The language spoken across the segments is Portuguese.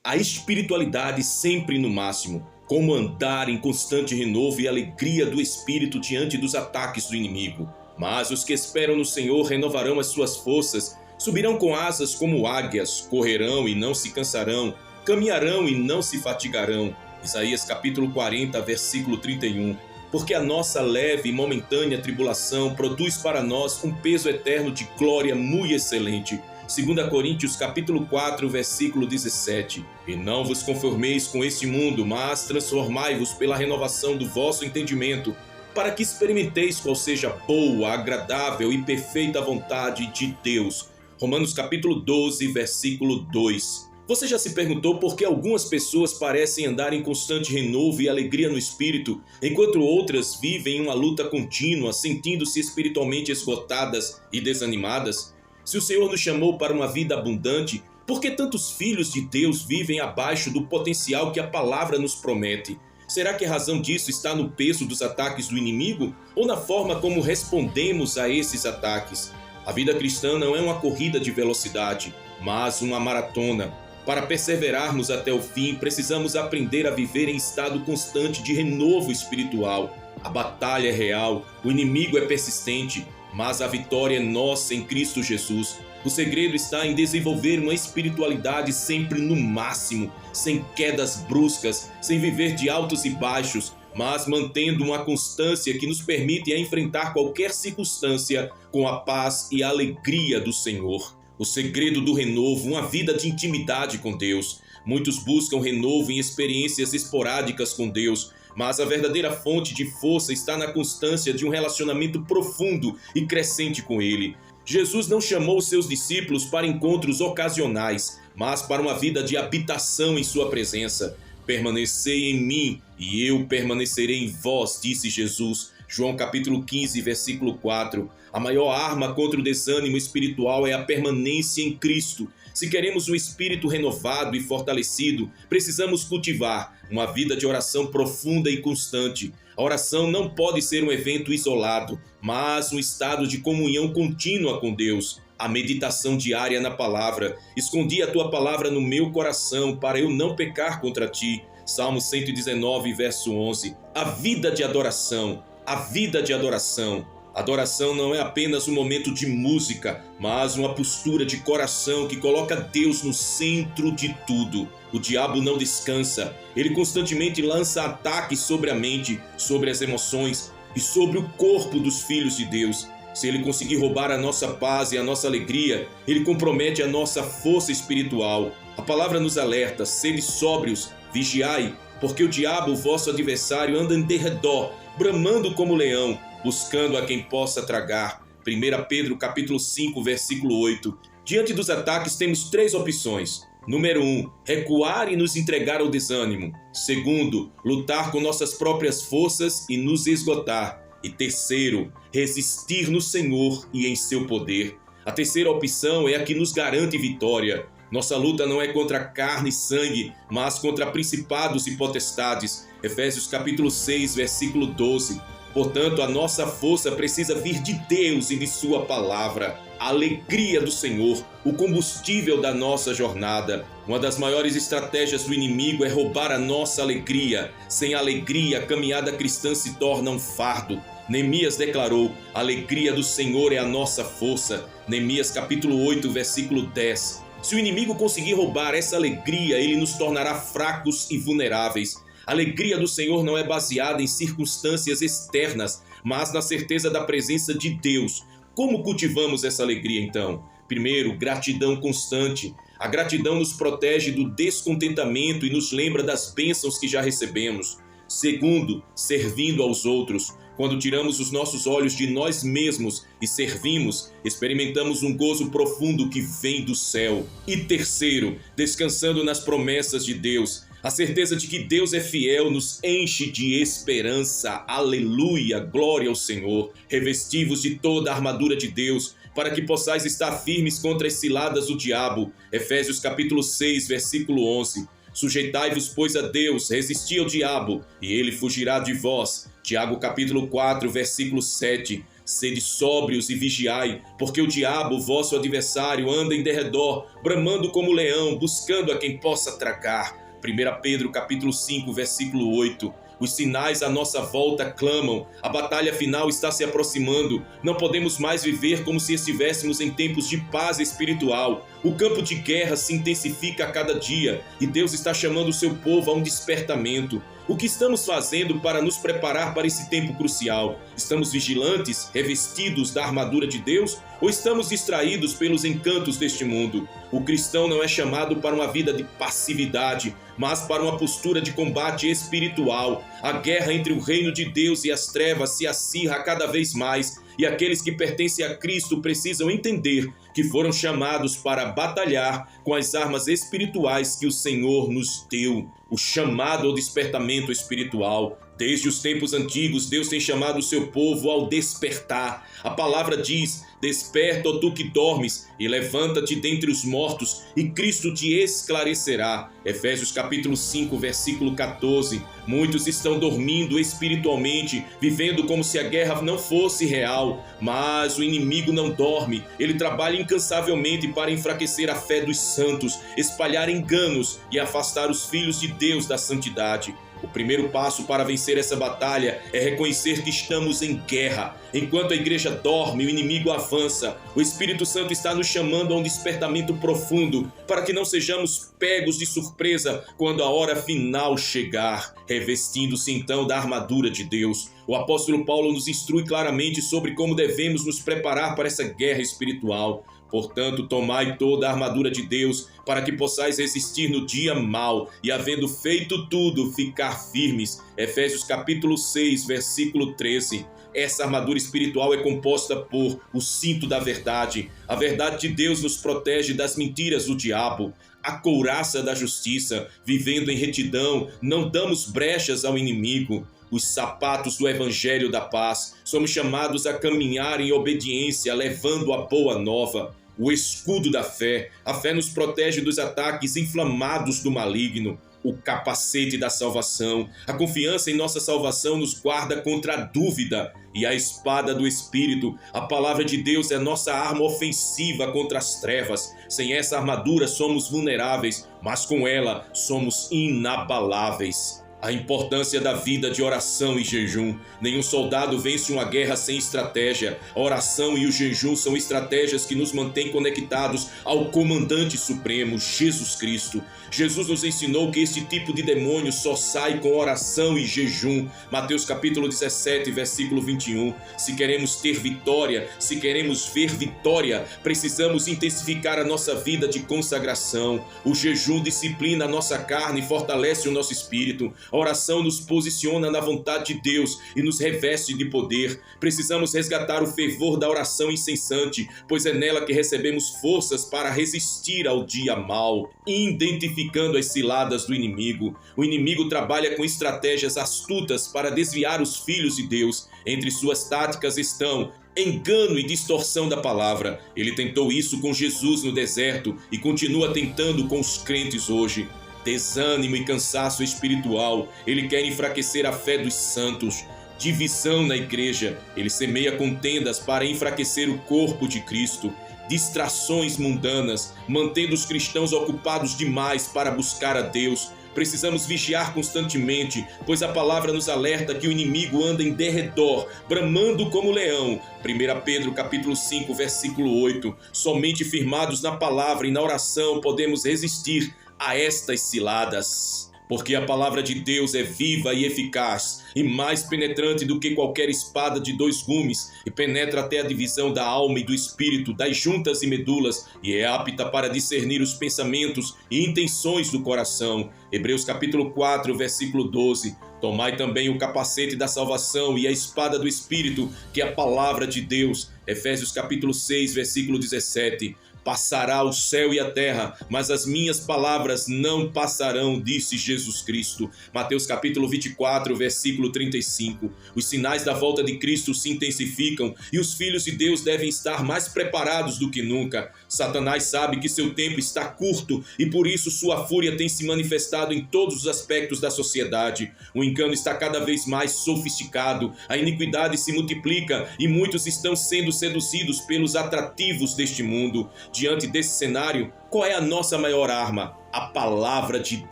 a espiritualidade sempre no máximo. Como andar em constante renovo e alegria do espírito diante dos ataques do inimigo. Mas os que esperam no Senhor renovarão as suas forças, subirão com asas como águias, correrão e não se cansarão, caminharão e não se fatigarão. Isaías capítulo 40, versículo 31. Porque a nossa leve e momentânea tribulação produz para nós um peso eterno de glória muito excelente. 2 Coríntios capítulo 4, versículo 17. E não vos conformeis com este mundo, mas transformai-vos pela renovação do vosso entendimento, para que experimenteis qual seja boa, agradável e perfeita vontade de Deus. Romanos capítulo 12, versículo 2. Você já se perguntou por que algumas pessoas parecem andar em constante renovo e alegria no espírito, enquanto outras vivem uma luta contínua, sentindo-se espiritualmente esgotadas e desanimadas? Se o Senhor nos chamou para uma vida abundante, por que tantos filhos de Deus vivem abaixo do potencial que a palavra nos promete? Será que a razão disso está no peso dos ataques do inimigo ou na forma como respondemos a esses ataques? A vida cristã não é uma corrida de velocidade, mas uma maratona. Para perseverarmos até o fim, precisamos aprender a viver em estado constante de renovo espiritual. A batalha é real, o inimigo é persistente, mas a vitória é nossa em Cristo Jesus. O segredo está em desenvolver uma espiritualidade sempre no máximo, sem quedas bruscas, sem viver de altos e baixos, mas mantendo uma constância que nos permite enfrentar qualquer circunstância com a paz e a alegria do Senhor. O segredo do renovo, uma vida de intimidade com Deus. Muitos buscam renovo em experiências esporádicas com Deus, mas a verdadeira fonte de força está na constância de um relacionamento profundo e crescente com Ele. Jesus não chamou seus discípulos para encontros ocasionais, mas para uma vida de habitação em sua presença. Permanecei em mim e eu permanecerei em vós, disse Jesus. João capítulo 15, versículo 4. A maior arma contra o desânimo espiritual é a permanência em Cristo. Se queremos um espírito renovado e fortalecido, precisamos cultivar uma vida de oração profunda e constante. A oração não pode ser um evento isolado, mas um estado de comunhão contínua com Deus. A meditação diária na palavra. Escondi a tua palavra no meu coração para eu não pecar contra ti. Salmo 119, verso 11. A vida de adoração. A vida de adoração. Adoração não é apenas um momento de música, mas uma postura de coração que coloca Deus no centro de tudo. O diabo não descansa. Ele constantemente lança ataques sobre a mente, sobre as emoções e sobre o corpo dos filhos de Deus. Se ele conseguir roubar a nossa paz e a nossa alegria, ele compromete a nossa força espiritual. A palavra nos alerta: sede sóbrios, vigiai, porque o diabo, o vosso adversário, anda em derredor, bramando como leão, buscando a quem possa tragar. 1 Pedro capítulo 5, versículo 8. Diante dos ataques temos três opções. Número 1, recuar e nos entregar ao desânimo. Segundo, lutar com nossas próprias forças e nos esgotar. E terceiro, resistir no Senhor e em seu poder. A terceira opção é a que nos garante vitória. Nossa luta não é contra carne e sangue, mas contra principados e potestades. Efésios capítulo 6, versículo 12. Portanto, a nossa força precisa vir de Deus e de sua palavra. A alegria do Senhor, o combustível da nossa jornada. Uma das maiores estratégias do inimigo é roubar a nossa alegria. Sem alegria, a caminhada cristã se torna um fardo. Neemias declarou: a alegria do Senhor é a nossa força. Neemias capítulo 8, versículo 10. Se o inimigo conseguir roubar essa alegria, ele nos tornará fracos e vulneráveis. A alegria do Senhor não é baseada em circunstâncias externas, mas na certeza da presença de Deus. Como cultivamos essa alegria então? Primeiro, gratidão constante. A gratidão nos protege do descontentamento e nos lembra das bênçãos que já recebemos. Segundo, servindo aos outros. Quando tiramos os nossos olhos de nós mesmos e servimos, experimentamos um gozo profundo que vem do céu. E terceiro, descansando nas promessas de Deus. A certeza de que Deus é fiel nos enche de esperança. Aleluia, glória ao Senhor. Revesti-vos de toda a armadura de Deus, para que possais estar firmes contra as ciladas do diabo. Efésios capítulo 6, versículo 11. Sujeitai-vos, pois, a Deus, resisti ao diabo, e ele fugirá de vós. Tiago capítulo 4, versículo 7. Sede sóbrios e vigiai, porque o diabo, vosso adversário, anda em derredor, bramando como leão, buscando a quem possa tragar. 1 Pedro capítulo 5, versículo 8. Os sinais à nossa volta clamam, a batalha final está se aproximando, não podemos mais viver como se estivéssemos em tempos de paz espiritual. O campo de guerra se intensifica a cada dia e Deus está chamando o seu povo a um despertamento. O que estamos fazendo para nos preparar para esse tempo crucial? Estamos vigilantes, revestidos da armadura de Deus, ou estamos distraídos pelos encantos deste mundo? O cristão não é chamado para uma vida de passividade, mas para uma postura de combate espiritual. A guerra entre o reino de Deus e as trevas se acirra cada vez mais, e aqueles que pertencem a Cristo precisam entender que foram chamados para batalhar com as armas espirituais que o Senhor nos deu. O chamado ao despertamento espiritual. Desde os tempos antigos, Deus tem chamado o seu povo ao despertar. A palavra diz: desperta, ó tu que dormes, e levanta-te dentre os mortos, e Cristo te esclarecerá. Efésios capítulo 5, versículo 14. Muitos estão dormindo espiritualmente, vivendo como se a guerra não fosse real. Mas o inimigo não dorme. Ele trabalha incansavelmente para enfraquecer a fé dos santos, espalhar enganos e afastar os filhos de Deus da santidade. O primeiro passo para vencer essa batalha é reconhecer que estamos em guerra. Enquanto a igreja dorme, o inimigo avança. O Espírito Santo está nos chamando a um despertamento profundo, para que não sejamos pegos de surpresa quando a hora final chegar, revestindo-se então da armadura de Deus. O apóstolo Paulo nos instrui claramente sobre como devemos nos preparar para essa guerra espiritual. Portanto, tomai toda a armadura de Deus, para que possais resistir no dia mau, e havendo feito tudo, ficar firmes. Efésios capítulo 6, versículo 13. Essa armadura espiritual é composta por o cinto da verdade. A verdade de Deus nos protege das mentiras do diabo. A couraça da justiça, vivendo em retidão, não damos brechas ao inimigo. Os sapatos do evangelho da paz, somos chamados a caminhar em obediência, levando a boa nova. O escudo da fé, a fé nos protege dos ataques inflamados do maligno. O capacete da salvação, a confiança em nossa salvação nos guarda contra a dúvida. E a espada do Espírito, a palavra de Deus é nossa arma ofensiva contra as trevas. Sem essa armadura somos vulneráveis, mas com ela somos inabaláveis. A importância da vida de oração e jejum. Nenhum soldado vence uma guerra sem estratégia. A oração e o jejum são estratégias que nos mantêm conectados ao comandante supremo, Jesus Cristo. Jesus nos ensinou que esse tipo de demônio só sai com oração e jejum. Mateus capítulo 17, versículo 21. Se queremos ter vitória, se queremos ver vitória, precisamos intensificar a nossa vida de consagração. O jejum disciplina a nossa carne e fortalece o nosso espírito. A oração nos posiciona na vontade de Deus e nos reveste de poder. Precisamos resgatar o fervor da oração incessante, pois é nela que recebemos forças para resistir ao dia mau, identificando as ciladas do inimigo. O inimigo trabalha com estratégias astutas para desviar os filhos de Deus. Entre suas táticas estão engano e distorção da palavra. Ele tentou isso com Jesus no deserto e continua tentando com os crentes hoje. Desânimo e cansaço espiritual. Ele quer enfraquecer a fé dos santos. Divisão na igreja. Ele semeia contendas para enfraquecer o corpo de Cristo. Distrações mundanas, mantendo os cristãos ocupados demais para buscar a Deus. Precisamos vigiar constantemente, pois a palavra nos alerta que o inimigo anda em derredor, bramando como leão. 1 Pedro capítulo 5, versículo 8. Somente firmados na palavra e na oração podemos resistir a estas ciladas. Porque a palavra de Deus é viva e eficaz, e mais penetrante do que qualquer espada de dois gumes, e penetra até a divisão da alma e do espírito, das juntas e medulas, e é apta para discernir os pensamentos e intenções do coração. Hebreus capítulo 4, versículo 12. Tomai também o capacete da salvação e a espada do Espírito, que é a palavra de Deus. Efésios capítulo 6, versículo 17. Passará o céu e a terra, mas as minhas palavras não passarão, disse Jesus Cristo. Mateus capítulo 24, versículo 35. Os sinais da volta de Cristo se intensificam e os filhos de Deus devem estar mais preparados do que nunca. Satanás sabe que seu tempo está curto e por isso sua fúria tem se manifestado em todos os aspectos da sociedade. O engano está cada vez mais sofisticado, a iniquidade se multiplica e muitos estão sendo seduzidos pelos atrativos deste mundo. Diante desse cenário, qual é a nossa maior arma? A palavra de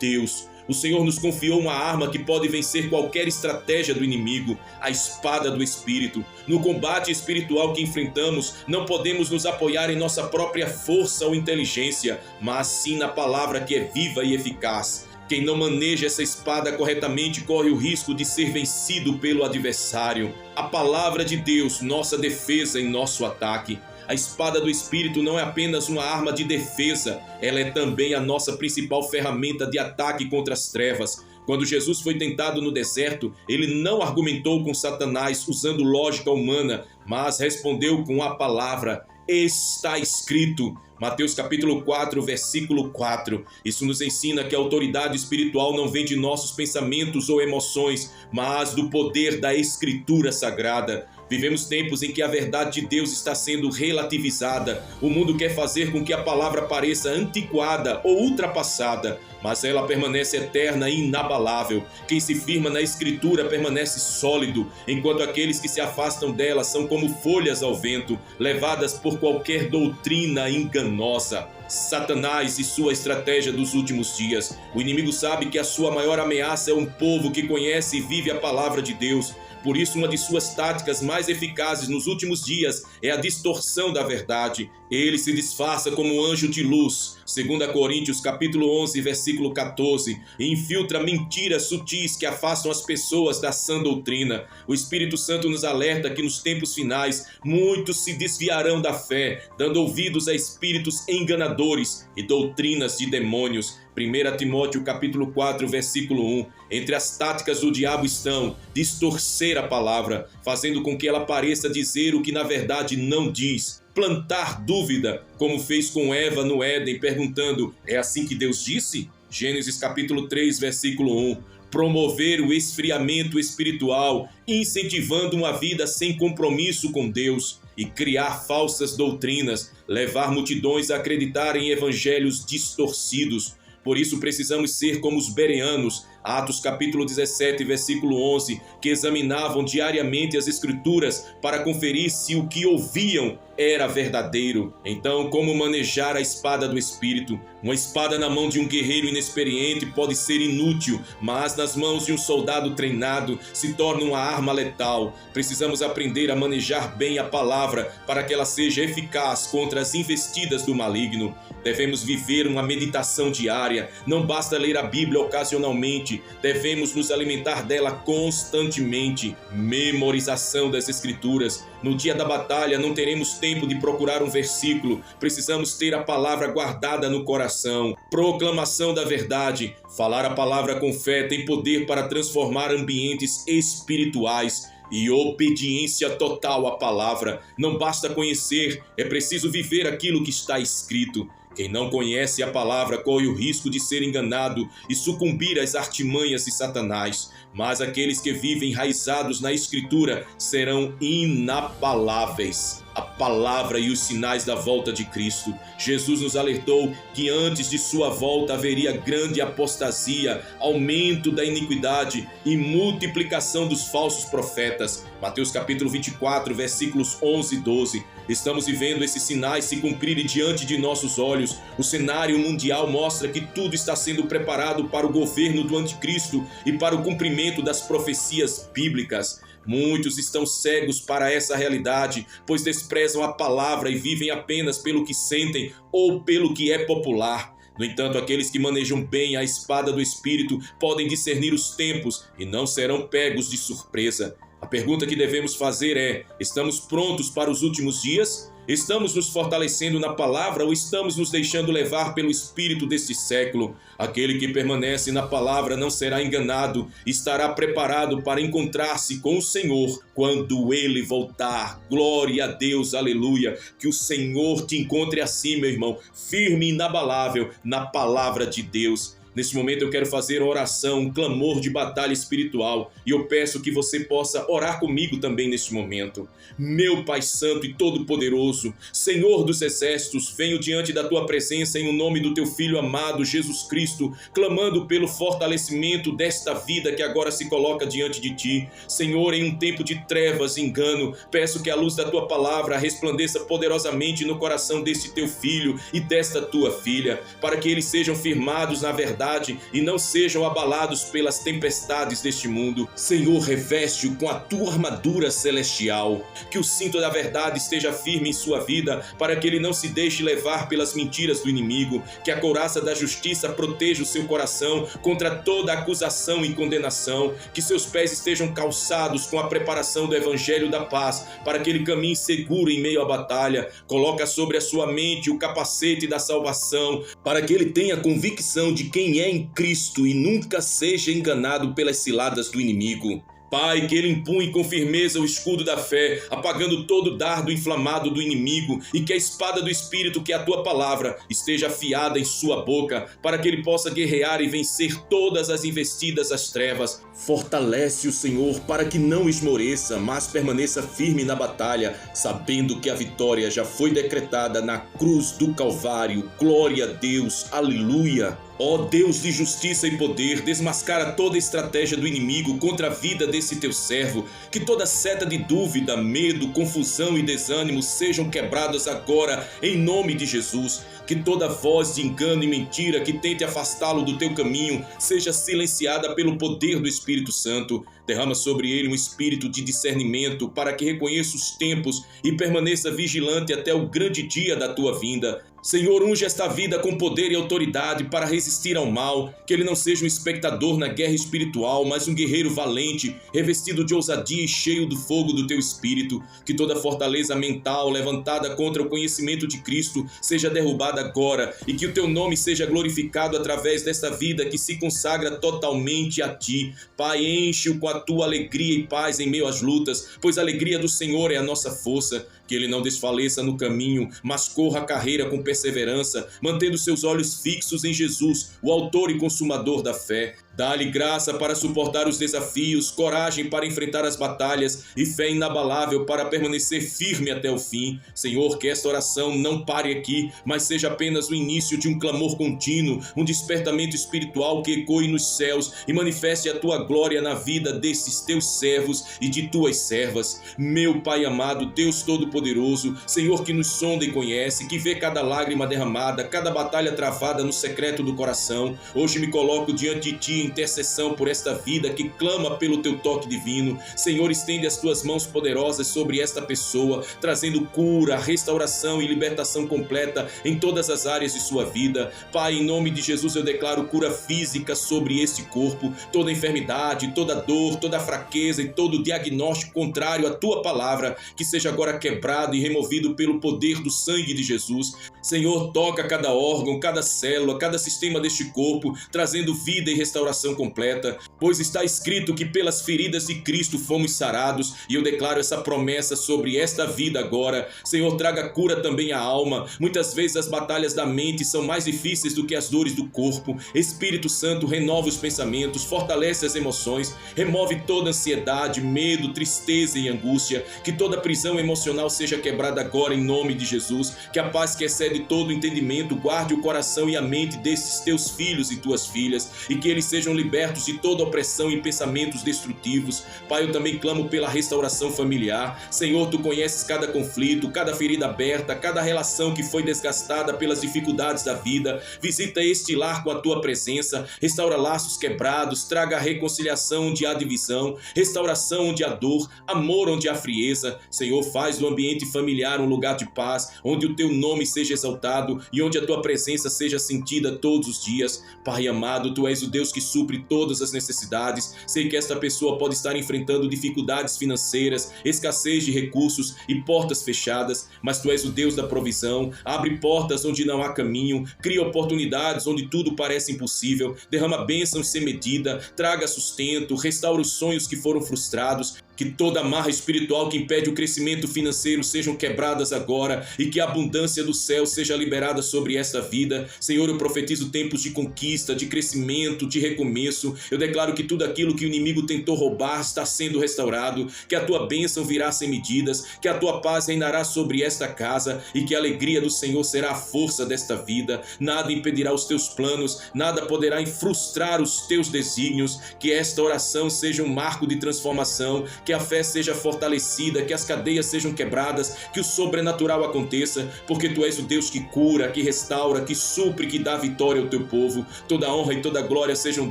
Deus. O Senhor nos confiou uma arma que pode vencer qualquer estratégia do inimigo, a espada do Espírito. No combate espiritual que enfrentamos, não podemos nos apoiar em nossa própria força ou inteligência, mas sim na palavra que é viva e eficaz. Quem não maneja essa espada corretamente corre o risco de ser vencido pelo adversário. A palavra de Deus, nossa defesa em nosso ataque. A espada do Espírito não é apenas uma arma de defesa, ela é também a nossa principal ferramenta de ataque contra as trevas. Quando Jesus foi tentado no deserto, ele não argumentou com Satanás usando lógica humana, mas respondeu com a palavra: está escrito. Mateus capítulo 4, versículo 4. Isso nos ensina que a autoridade espiritual não vem de nossos pensamentos ou emoções, mas do poder da Escritura Sagrada. Vivemos tempos em que a verdade de Deus está sendo relativizada. O mundo quer fazer com que a palavra pareça antiquada ou ultrapassada, mas ela permanece eterna e inabalável. Quem se firma na Escritura permanece sólido, enquanto aqueles que se afastam dela são como folhas ao vento, levadas por qualquer doutrina enganosa. Satanás e sua estratégia dos últimos dias. O inimigo sabe que a sua maior ameaça é um povo que conhece e vive a palavra de Deus. Por isso, uma de suas táticas mais eficazes nos últimos dias é a distorção da verdade. Ele se disfarça como um anjo de luz, 2 Coríntios capítulo 11, versículo 14, e infiltra mentiras sutis que afastam as pessoas da sã doutrina. O Espírito Santo nos alerta que nos tempos finais muitos se desviarão da fé, dando ouvidos a espíritos enganadores e doutrinas de demônios. 1 Timóteo capítulo 4, versículo 1. Entre as táticas do diabo estão distorcer a palavra, fazendo com que ela pareça dizer o que na verdade não diz. Plantar dúvida, como fez com Eva no Éden, perguntando: é assim que Deus disse? Gênesis capítulo 3, versículo 1. Promover o esfriamento espiritual, incentivando uma vida sem compromisso com Deus. E criar falsas doutrinas, levar multidões a acreditar em evangelhos distorcidos. Por isso precisamos ser como os bereanos, Atos capítulo 17, versículo 11, que examinavam diariamente as Escrituras para conferir se o que ouviam era verdadeiro. Então, como manejar a espada do Espírito? Uma espada na mão de um guerreiro inexperiente pode ser inútil, mas nas mãos de um soldado treinado se torna uma arma letal. Precisamos aprender a manejar bem a palavra para que ela seja eficaz contra as investidas do maligno. Devemos viver uma meditação diária. Não basta ler a Bíblia ocasionalmente. Devemos nos alimentar dela constantemente. Memorização das Escrituras. No dia da batalha não teremos tempo de procurar um versículo. Precisamos ter a palavra guardada no coração. Proclamação da verdade. Falar a palavra com fé tem poder para transformar ambientes espirituais. E obediência total à palavra. Não basta conhecer, é preciso viver aquilo que está escrito. Quem não conhece a palavra corre o risco de ser enganado e sucumbir às artimanhas de Satanás. Mas aqueles que vivem enraizados na Escritura serão inabaláveis. A palavra e os sinais da volta de Cristo. Jesus nos alertou que antes de sua volta haveria grande apostasia, aumento da iniquidade e multiplicação dos falsos profetas. Mateus capítulo 24, versículos 11 e 12. Estamos vivendo esses sinais se cumprirem diante de nossos olhos. O cenário mundial mostra que tudo está sendo preparado para o governo do anticristo e para o cumprimento das profecias bíblicas. Muitos estão cegos para essa realidade, pois desprezam a palavra e vivem apenas pelo que sentem ou pelo que é popular. No entanto, aqueles que manejam bem a espada do Espírito podem discernir os tempos e não serão pegos de surpresa. A pergunta que devemos fazer é: estamos prontos para os últimos dias? Estamos nos fortalecendo na palavra ou estamos nos deixando levar pelo espírito deste século? Aquele que permanece na palavra não será enganado, estará preparado para encontrar-se com o Senhor quando ele voltar. Glória a Deus, aleluia. Que o Senhor te encontre assim, meu irmão, firme e inabalável na palavra de Deus. Nesse momento eu quero fazer uma oração, um clamor de batalha espiritual, e eu peço que você possa orar comigo também neste momento. Meu Pai Santo e Todo-Poderoso, Senhor dos Exércitos, venho diante da Tua presença em nome do Teu Filho amado Jesus Cristo, clamando pelo fortalecimento desta vida que agora se coloca diante de Ti. Senhor, em um tempo de trevas e engano, peço que a luz da Tua palavra resplandeça poderosamente no coração deste Teu Filho e desta Tua Filha, para que eles sejam firmados na verdade e não sejam abalados pelas tempestades deste mundo. Senhor, reveste-o com a Tua armadura celestial, que o cinto da verdade esteja firme em sua vida, para que ele não se deixe levar pelas mentiras do inimigo, que a couraça da justiça proteja o seu coração contra toda acusação e condenação, que seus pés estejam calçados com a preparação do evangelho da paz, para que ele caminhe seguro em meio à batalha. Coloca sobre a sua mente o capacete da salvação, para que ele tenha convicção de quem é em Cristo e nunca seja enganado pelas ciladas do inimigo. Pai, que ele empunhe com firmeza o escudo da fé, apagando todo o dardo inflamado do inimigo, e que a espada do Espírito, que é a Tua palavra, esteja afiada em sua boca, para que ele possa guerrear e vencer todas as investidas das trevas. Fortalece o Senhor para que não esmoreça, mas permaneça firme na batalha, sabendo que a vitória já foi decretada na cruz do Calvário. Glória a Deus, aleluia! Ó Deus de justiça e poder, desmascara toda a estratégia do inimigo contra a vida desse teu servo, que toda seta de dúvida, medo, confusão e desânimo sejam quebradas agora em nome de Jesus, que toda voz de engano e mentira que tente afastá-lo do teu caminho seja silenciada pelo poder do Espírito Santo. Derrama sobre ele um espírito de discernimento para que reconheça os tempos e permaneça vigilante até o grande dia da tua vinda. Senhor, unge esta vida com poder e autoridade para resistir ao mal, que ele não seja um espectador na guerra espiritual, mas um guerreiro valente, revestido de ousadia e cheio do fogo do teu Espírito. Que toda fortaleza mental levantada contra o conhecimento de Cristo seja derrubada agora, e que o teu nome seja glorificado através desta vida que se consagra totalmente a ti. Pai, enche-o com a tua alegria e paz em meio às lutas, pois a alegria do Senhor é a nossa força. Que ele não desfaleça no caminho, mas corra a carreira com perseverança, mantendo seus olhos fixos em Jesus, o autor e consumador da fé. Dá-lhe graça para suportar os desafios, coragem para enfrentar as batalhas e fé inabalável para permanecer firme até o fim. Senhor, que esta oração não pare aqui, mas seja apenas o início de um clamor contínuo, um despertamento espiritual que ecoe nos céus e manifeste a tua glória na vida desses teus servos e de tuas servas. Meu Pai amado, Deus Todo-Poderoso, Senhor que nos sonda e conhece, que vê cada lágrima derramada, cada batalha travada no secreto do coração. Hoje me coloco diante de ti, intercessão por esta vida que clama pelo teu toque divino. Senhor, estende as tuas mãos poderosas sobre esta pessoa, trazendo cura, restauração e libertação completa em todas as áreas de sua vida. Pai, em nome de Jesus eu declaro cura física sobre este corpo, toda enfermidade, toda dor, toda fraqueza e todo diagnóstico contrário à tua palavra, que seja agora quebrado e removido pelo poder do sangue de Jesus. Senhor, toca cada órgão, cada célula, cada sistema deste corpo, trazendo vida e restauração completa, pois está escrito que pelas feridas de Cristo fomos sarados, e eu declaro essa promessa sobre esta vida agora. Senhor, traga cura também à alma. Muitas vezes as batalhas da mente são mais difíceis do que as dores do corpo. Espírito Santo, renova os pensamentos, fortalece as emoções, remove toda ansiedade, medo, tristeza e angústia. Que toda prisão emocional seja quebrada agora em nome de Jesus. Que a paz que excede todo entendimento guarde o coração e a mente desses teus filhos e tuas filhas, e que eles sejam libertos de toda opressão e pensamentos destrutivos. Pai, eu também clamo pela restauração familiar. Senhor, tu conheces cada conflito, cada ferida aberta, cada relação que foi desgastada pelas dificuldades da vida. Visita este lar com a tua presença, restaura laços quebrados, traga a reconciliação onde há divisão, restauração onde há dor, amor onde há frieza. Senhor, faz do ambiente familiar um lugar de paz, onde o teu nome seja exaltado e onde a tua presença seja sentida todos os dias. Pai amado, tu és o Deus que supre todas as necessidades. Sei que esta pessoa pode estar enfrentando dificuldades financeiras, escassez de recursos e portas fechadas, mas Tu és o Deus da provisão. Abre portas onde não há caminho, cria oportunidades onde tudo parece impossível, derrama bênçãos sem medida, traga sustento, restaura os sonhos que foram frustrados. Que toda amarra espiritual que impede o crescimento financeiro sejam quebradas agora e que a abundância do céu seja liberada sobre esta vida. Senhor, eu profetizo tempos de conquista, de crescimento, de recomeço. Eu declaro que tudo aquilo que o inimigo tentou roubar está sendo restaurado, que a Tua bênção virá sem medidas, que a Tua paz reinará sobre esta casa e que a alegria do Senhor será a força desta vida. Nada impedirá os Teus planos, nada poderá frustrar os Teus desígnios. Que esta oração seja um marco de transformação, que a fé seja fortalecida, que as cadeias sejam quebradas, que o sobrenatural aconteça, porque Tu és o Deus que cura, que restaura, que supre, que dá vitória ao Teu povo. Toda honra e toda glória sejam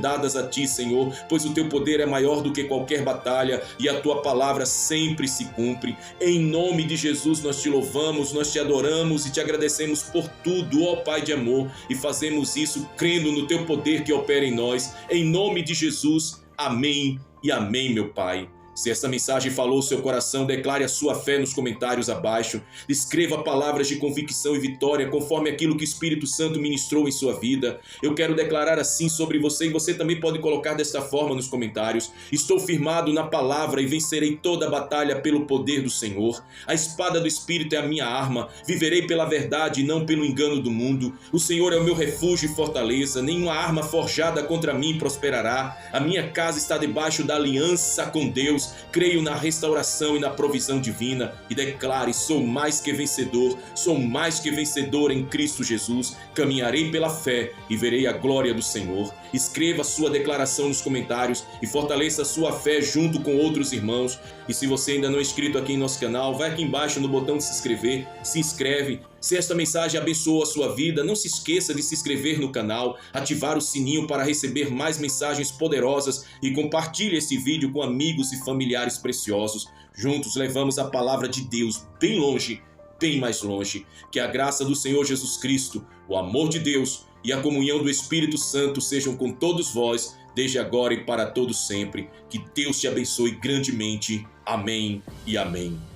dadas a Ti, Senhor, pois o Teu poder é maior do que qualquer batalha e a Tua palavra sempre se cumpre. Em nome de Jesus nós Te louvamos, nós Te adoramos e Te agradecemos por tudo, ó Pai de amor, e fazemos isso crendo no Teu poder que opera em nós. Em nome de Jesus, amém e amém, meu Pai. Se esta mensagem falou ao seu coração, declare a sua fé nos comentários abaixo. Escreva palavras de convicção e vitória conforme aquilo que o Espírito Santo ministrou em sua vida. Eu quero declarar assim sobre você e você também pode colocar desta forma nos comentários. Estou firmado na palavra e vencerei toda a batalha pelo poder do Senhor. A espada do Espírito é a minha arma. Viverei pela verdade e não pelo engano do mundo. O Senhor é o meu refúgio e fortaleza. Nenhuma arma forjada contra mim prosperará. A minha casa está debaixo da aliança com Deus. Creio na restauração e na provisão divina e declare: sou mais que vencedor em Cristo Jesus. Caminharei pela fé e verei a glória do Senhor. Escreva sua declaração nos comentários e fortaleça a sua fé junto com outros irmãos. E se você ainda não é inscrito aqui em nosso canal, vai aqui embaixo no botão de se inscrever, se inscreve. Se esta mensagem abençoou a sua vida, não se esqueça de se inscrever no canal, ativar o sininho para receber mais mensagens poderosas e compartilhe esse vídeo com amigos e familiares preciosos. Juntos levamos a palavra de Deus bem longe, bem mais longe. Que a graça do Senhor Jesus Cristo, o amor de Deus e a comunhão do Espírito Santo sejam com todos vós, desde agora e para todos sempre. Que Deus te abençoe grandemente. Amém e amém.